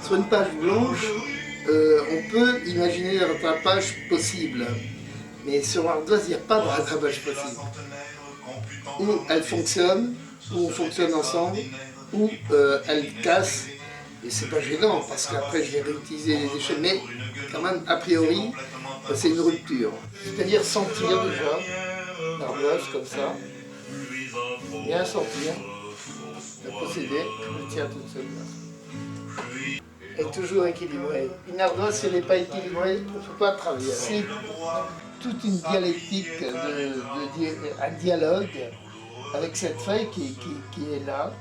Sur une page blanche, on peut imaginer le rattrapage possible. Mais sur l'ardoise, il n'y a pas de rattrapage possible. Ou elle fonctionne, ou on fonctionne ensemble, ou elle casse. Et c'est pas gênant, parce qu'après je vais réutiliser les déchets. Mais quand même, a priori, c'est une rupture. C'est-à-dire sentir déjà l'ardoise comme ça. Bien sentir le procédé, je tiens toute seule. Est toujours équilibrée. Une ardoise, si elle n'est pas équilibrée, on ne peut pas travailler. C'est toute une dialectique, un dialogue avec cette feuille qui est là,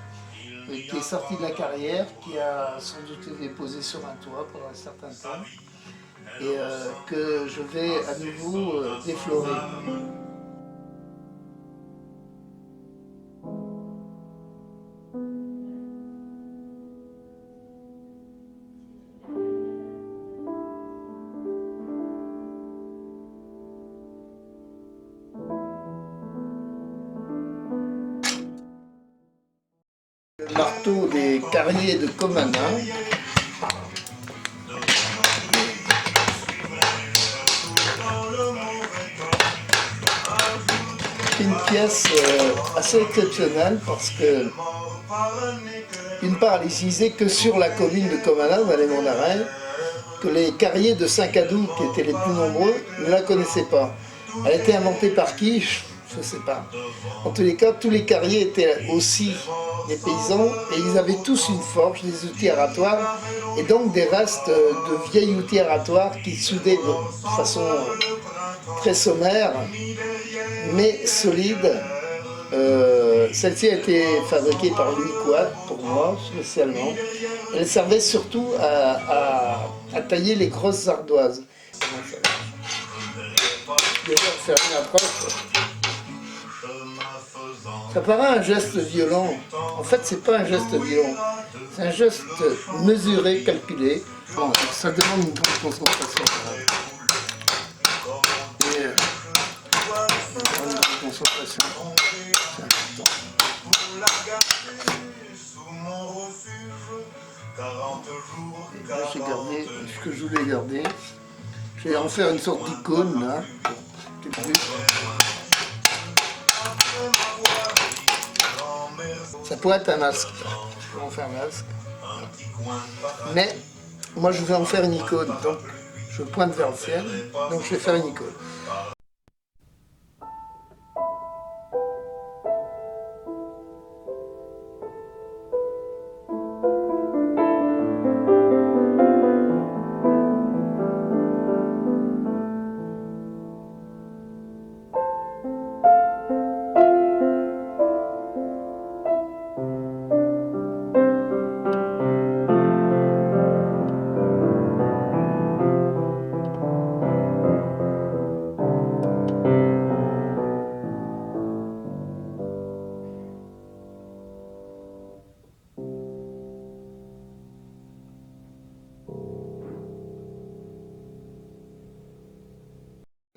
qui est sortie de la carrière, qui a sans doute été posée sur un toit pendant un certain temps, et que je vais à nouveau déflorer. Le marteau des carriers de Comana. Une pièce assez exceptionnelle parce que, d'une part, elle est utilisée que sur la commune de Comana, dans les Monts d'Arrêt, que les carriers de Saint-Cadou, qui étaient les plus nombreux, ne la connaissaient pas. Elle a été inventée par qui? Je ne sais pas. En tous les cas, tous les carriers étaient aussi des paysans et ils avaient tous une forge, des outils aratoires et donc des restes de vieilles outils aratoires qui soudaient de façon très sommaire mais solide. Celle-ci a été fabriquée par Louis Couat, pour moi, spécialement. Elle servait surtout à tailler les grosses ardoises. Déjà, faire une approche. Ça paraît un geste violent. En fait, c'est pas un geste violent. C'est un geste mesuré, calculé. Bon, ça demande une grande concentration. Et une grande concentration. C'est important. Et là, j'ai gardé ce que je voulais garder. Je vais en faire une sorte d'icône là. Ça pourrait être un masque. Je vais en faire un masque. Mais moi je vais en faire une icône. Donc je pointe vers le ciel. Donc je vais faire une icône.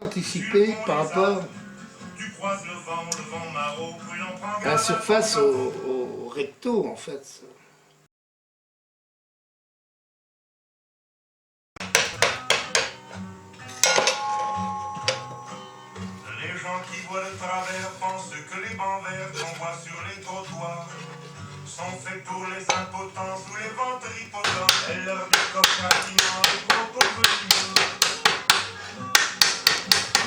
Anticiper par rapport La surface au recto en fait. Les gens qui voient le travers pensent que les bancs verts qu'on voit sur les trottoirs sont faits pour les impotences ou les ventres impotents. Elle leur décoque rapidement les propos quotidiens.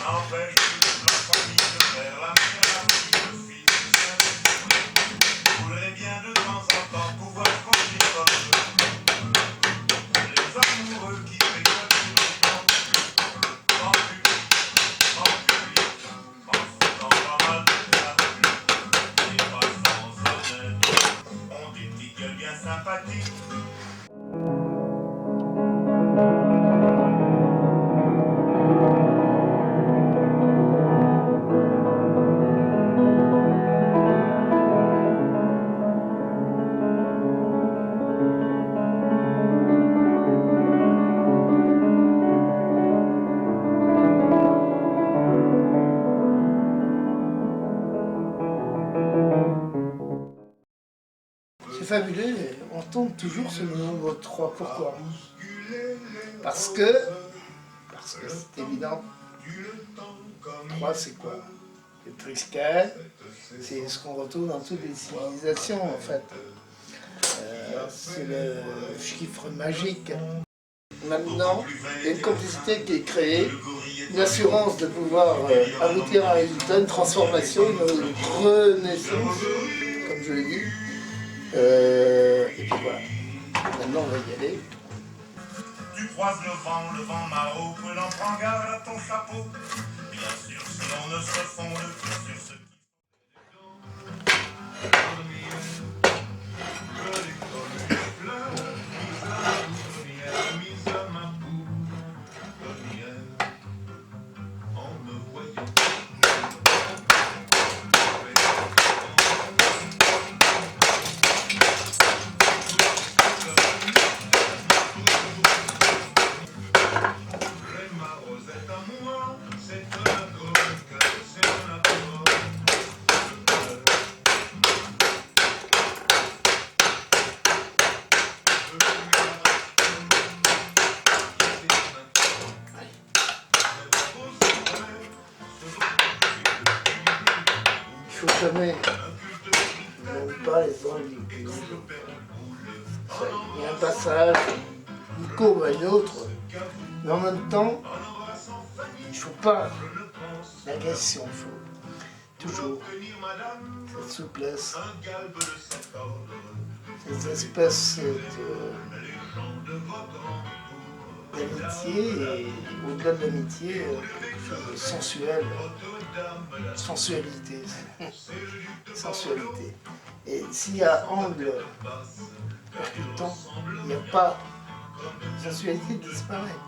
N'empêche toute la famille de faire la mère, le fils du service. Voudrait bien de temps en temps pouvoir conduire comme eux. Les amoureux qui fréquentent le temps en public, en faisant pas mal de travers. Les passants honnêtes ont des petites gueules bien sympathiques. C'est fabuleux, on tombe toujours sur le nombre 3. Pourquoi? Parce que c'est évident. 3 c'est quoi? Le triskel, c'est ce qu'on retrouve dans toutes les civilisations en fait. C'est le chiffre magique. Maintenant, il y a une complicité qui est créée, une assurance de pouvoir aboutir à un résultat, une transformation, une renaissance, comme je l'ai dit. Et puis voilà. Maintenant on va y aller. Tu croises le vent maraud, prudent, prends garde à ton chapeau. Bien sûr, si l'on ne se fonde que sur ce qui... Il faut jamais, même pas les angles du cul. Il y a un passage, une courbe à une autre, mais en même temps, il ne faut pas l'agression, il faut toujours cette souplesse, cette espèce d'amitié et au-delà de l'amitié, quelque chose de sensuel, sensualité, sensualité. Et s'il y a angle percutant, il n'y a pas, la sensualité disparaît.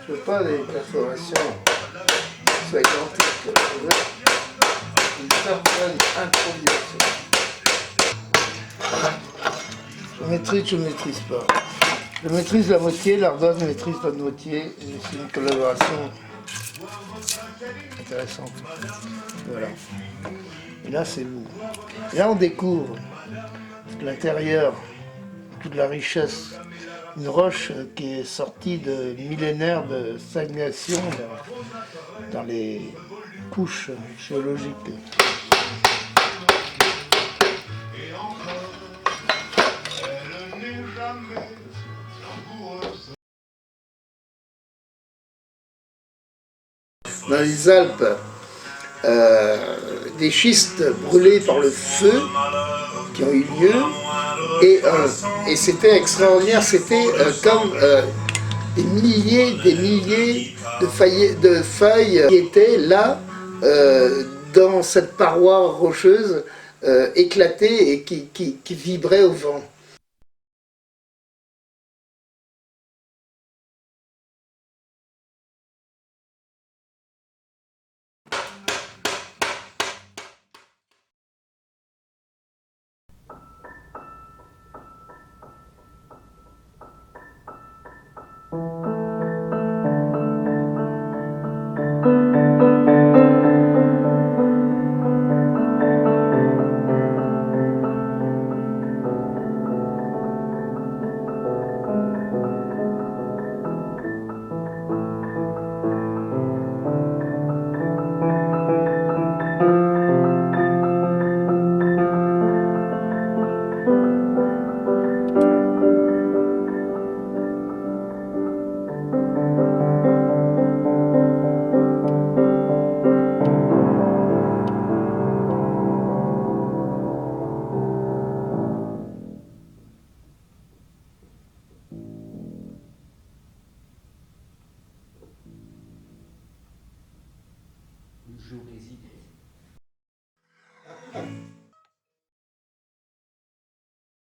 Je veux pas des perforations soient identiques, je veux une certaine improvisation. Je ne maîtrise pas. Je maîtrise la moitié, l'ardoise ne maîtrise pas de moitié, c'est une collaboration intéressante. Voilà. Et là c'est beau. Et là on découvre l'intérieur, toute la richesse. Une roche qui est sortie de millénaires de stagnation dans les couches géologiques. Dans les Alpes, des schistes brûlés par le feu qui ont eu lieu, et c'était extraordinaire, c'était comme des milliers de feuilles qui étaient là, dans cette paroi rocheuse éclatée et qui vibrait au vent. J'aurais idée.